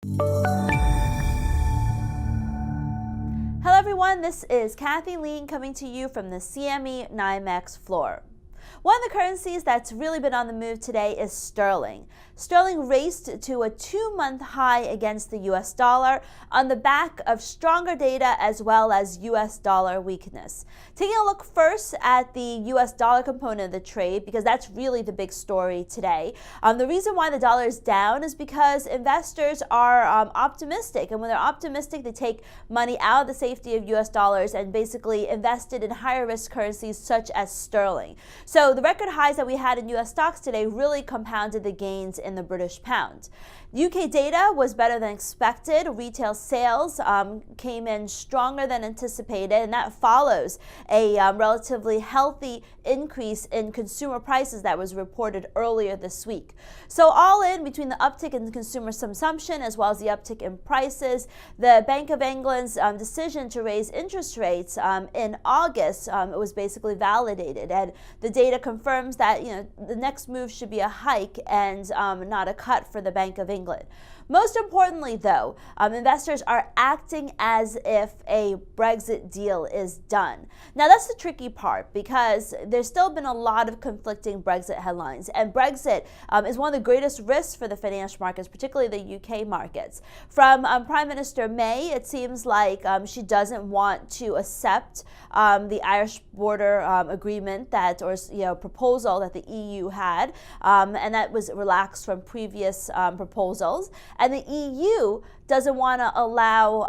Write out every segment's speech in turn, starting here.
Hello everyone, this is Kathy Lien coming to you from the CME NYMEX floor. One of the currencies that's really been on the move today is sterling. Sterling raced to a 2-month high against the US dollar on the back of stronger data as well as US dollar weakness. Taking a look first at the US dollar component of the trade, because that's really the big story today. The reason why the dollar is down is because investors are optimistic, and when they're optimistic, they take money out of the safety of US dollars and basically invest it in higher risk currencies such as sterling. So the record highs that we had in US stocks today really compounded the gains in the British pound. UK data was better than expected. Retail sales came in stronger than anticipated, and that follows a relatively healthy increase in consumer prices that was reported earlier this week. So all in, between the uptick in consumer consumption as well as the uptick in prices, the Bank of England's decision to raise interest rates in August it was basically validated, and the data confirms that the next move should be a hike and not a cut for the Bank of England. Most importantly, though, investors are acting as if a Brexit deal is done. Now, that's the tricky part, because there's still been a lot of conflicting Brexit headlines, and Brexit is one of the greatest risks for the financial markets, particularly the UK markets. From Prime Minister May, it seems like she doesn't want to accept the Irish border agreement proposal that the EU had, and that was relaxed from previous proposals. And the EU doesn't want to allow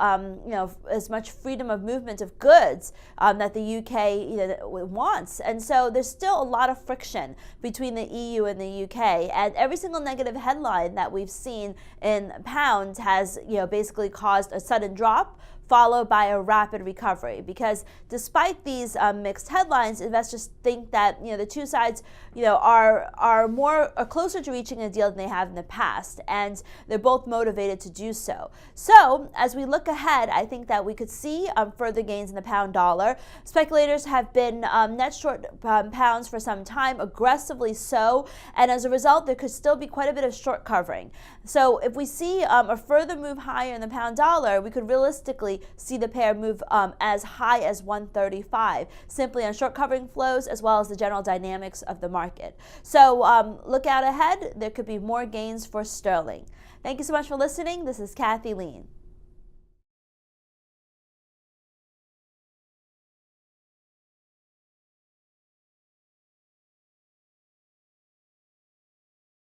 as much freedom of movement of goods that the UK wants. And so there's still a lot of friction between the EU and the UK. And every single negative headline that we've seen in pounds has basically caused a sudden drop, followed by a rapid recovery, because despite these mixed headlines, investors think that the two sides are closer to reaching a deal than they have in the past, and they're both motivated to do so. So as we look ahead, I think that we could see further gains in the pound dollar. Speculators have been net short pounds for some time, aggressively so, and as a result, there could still be quite a bit of short covering. So if we see a further move higher in the pound dollar, we could realistically see the pair move as high as 135, simply on short covering flows as well as the general dynamics of the market. So look out ahead. There could be more gains for sterling. Thank you so much for listening. This is Kathy Lien.